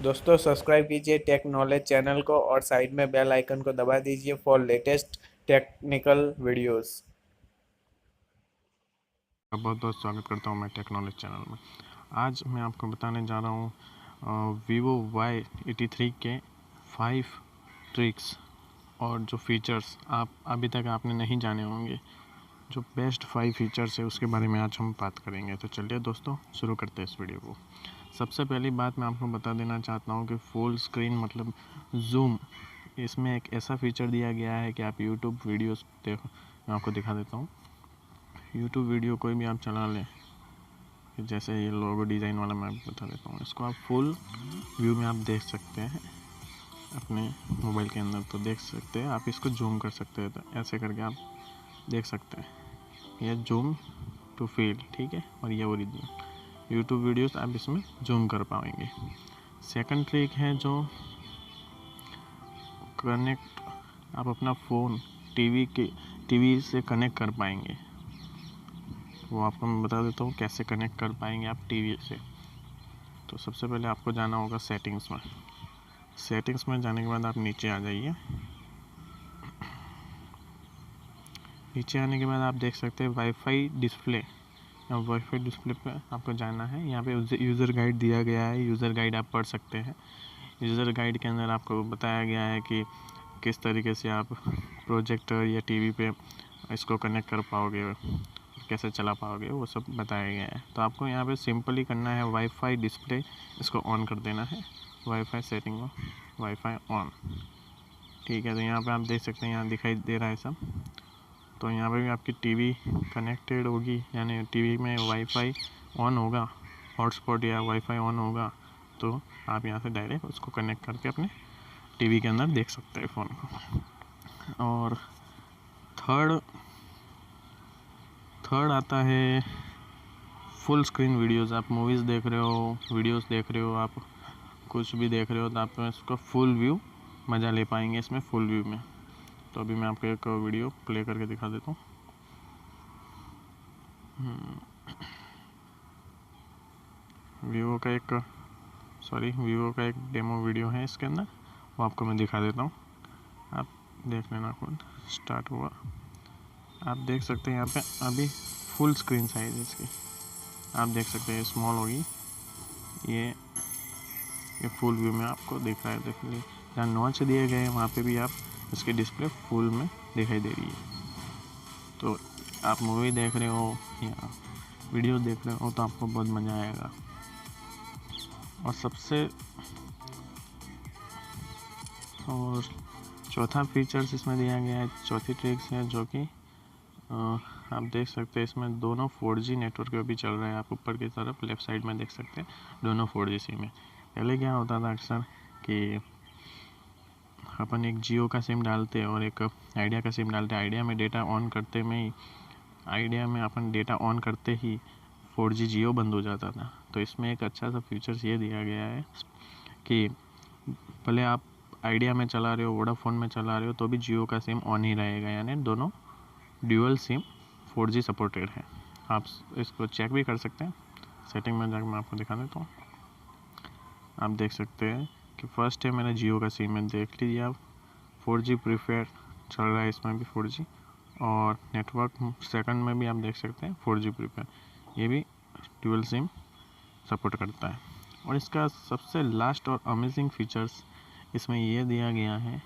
दोस्तों सब्सक्राइब कीजिए take knowledge channel को और साइड में बेल आइकन को दबा दीजिए फॉर लेटेस्ट टेक्निकल वीडियोस। बहुत बहुत स्वागत करता हूँ मैं टेक्नोलॉजी चैनल में। आज मैं आपको बताने जा रहा हूँ वीवो y83 के 5 ट्रिक्स और जो फीचर्स आप अभी तक आपने नहीं जाने होंगे, जो बेस्ट 5 फीचर्स है उसके बारे में आज हम बात करेंगे। तो चलिए दोस्तों शुरू करते हैं इस वीडियो को। सबसे पहली बात मैं आपको बता देना चाहता हूँ कि फुल स्क्रीन मतलब जूम, इसमें एक ऐसा फीचर दिया गया है कि आप यूट्यूब वीडियोस देखो। मैं आपको दिखा देता हूँ। यूट्यूब वीडियो कोई भी आप चला लें, जैसे ये लोगो डिज़ाइन वाला मैं बता देता हूँ, इसको आप फुल व्यू में आप देख सकते हैं अपने मोबाइल के अंदर। तो देख सकते हैं, आप इसको जूम कर सकते हैं। तो ऐसे करके आप देख सकते हैं, ये जूम टू फील, ठीक है। और ये ओरिजिनल यूट्यूब वीडियोस आप इसमें जूम कर पाएंगे। सेकंड ट्रिक है जो कनेक्ट, आप अपना फ़ोन टीवी से कनेक्ट कर पाएंगे। वो आपको मैं बता देता हूँ कैसे कनेक्ट कर पाएंगे आप टीवी से। तो सबसे पहले आपको जाना होगा सेटिंग्स में। सेटिंग्स में जाने के बाद आप नीचे आ जाइए। नीचे आने के बाद आप देख सकते हैं वाईफाई डिस्प्ले। वाईफाई डिस्प्ले पे आपको जाना है। यहाँ पे यूज़र गाइड दिया गया है, यूज़र गाइड आप पढ़ सकते हैं। यूज़र गाइड के अंदर आपको बताया गया है कि किस तरीके से आप प्रोजेक्टर या टीवी पे इसको कनेक्ट कर पाओगे, कैसे चला पाओगे, वो सब बताया गया है। तो आपको यहाँ पे सिंपली करना है वाईफाई डिस्प्ले, इसको ऑन कर देना है। वाईफाई सेटिंग में वाईफाई ऑन, ठीक है। तो यहाँ पे आप देख सकते हैं, यहाँ दिखाई दे रहा है सब। तो यहाँ पे भी आपकी टीवी कनेक्टेड होगी, यानी टीवी में वाईफाई ऑन होगा, हॉटस्पॉट या वाईफाई ऑन होगा, तो आप यहाँ से डायरेक्ट उसको कनेक्ट करके अपने टीवी के अंदर देख सकते हैं फ़ोन को। और थर्ड आता है फुल स्क्रीन वीडियोस। आप मूवीज़ देख रहे हो, वीडियोस देख रहे हो, आप कुछ भी देख रहे हो, तो आप इसका फुल व्यू मज़ा ले पाएंगे इसमें फुल व्यू में। तो अभी मैं आपको एक वीडियो प्ले करके दिखा देता हूँ। वीवो का एक डेमो वीडियो है इसके अंदर, वो आपको मैं दिखा देता हूँ। आप देख लेना खुद। स्टार्ट हुआ, आप देख सकते हैं यहाँ पे अभी फुल स्क्रीन साइज इसकी आप देख सकते हैं। स्मॉल होगी, ये फुल व्यू में आपको दिख रहा है। देख लीजिए, जहाँ नॉच दिए गए हैं वहाँ पे भी आप इसकी डिस्प्ले फुल में दिखाई दे रही है। तो आप मूवी देख रहे हो या वीडियो देख रहे हो तो आपको बहुत मज़ा आएगा। और चौथा फीचर्स इसमें दिया गया है, चौथी ट्रिक्स है जो कि आप देख सकते हैं इसमें दोनों 4G नेटवर्क पे भी चल रहा है। आप ऊपर की तरफ लेफ़्ट साइड में देख सकते हैं दोनों 4G सिम है। पहले क्या होता था अक्सर कि अपन एक जियो का सिम डालते और एक आइडिया का सिम डालते। आइडिया में अपन डेटा ऑन करते ही 4G जियो बंद हो जाता था। तो इसमें एक अच्छा सा फीचर्स ये दिया गया है कि भले आप आइडिया में चला रहे हो, वोडाफोन में चला रहे हो, तो भी जियो का सिम ऑन ही रहेगा, यानी दोनों ड्यूअल सिम 4G सपोर्टेड है। आप इसको चेक भी कर सकते हैं। सेटिंग में जाकर मैं आपको दिखा देता हूँ। आप देख सकते हैं कि फर्स्ट है मेरा जियो का सिम है, देख लीजिए आप 4G प्रीफेयर चल रहा है इसमें भी 4G। और नेटवर्क सेकंड में भी आप देख सकते हैं 4G प्रीफेयर, ये भी ड्यूअल सिम सपोर्ट करता है। और इसका सबसे लास्ट और अमेजिंग फीचर्स इसमें ये दिया गया है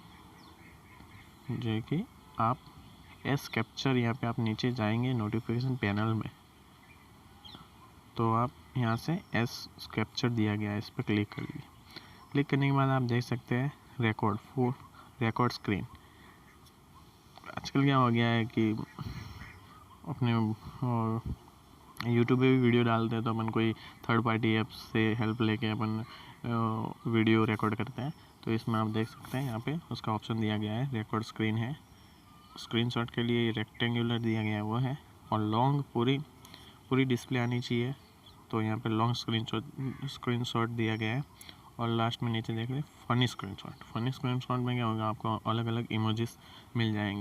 जो कि आप एस कैप्चर, यहाँ पे आप नीचे जाएंगे नोटिफिकेशन पैनल में, तो आप यहाँ से एस कैप्चर दिया गया है, इस पर क्लिक कर लीजिए। क्लिक करने के बाद आप देख सकते हैं रिकॉर्ड स्क्रीन। आजकल क्या हो गया है कि अपने यूट्यूब पे भी वीडियो डालते हैं तो अपन कोई थर्ड पार्टी ऐप से हेल्प लेके अपन वीडियो रिकॉर्ड करते हैं। तो इसमें आप देख सकते हैं यहाँ पे उसका ऑप्शन दिया गया है, रिकॉर्ड स्क्रीन है। स्क्रीनशॉट के लिए रेक्टेंगुलर दिया गया है वो है, और लॉन्ग पूरी डिस्प्ले आनी चाहिए, तो यहाँ पे लॉन्ग स्क्रीनशॉट दिया गया है। और लास्ट में नीचे देख रहे फनी स्क्रीनशॉट में क्या होगा, आपको अलग अलग इमोजीज मिल जाएंगे।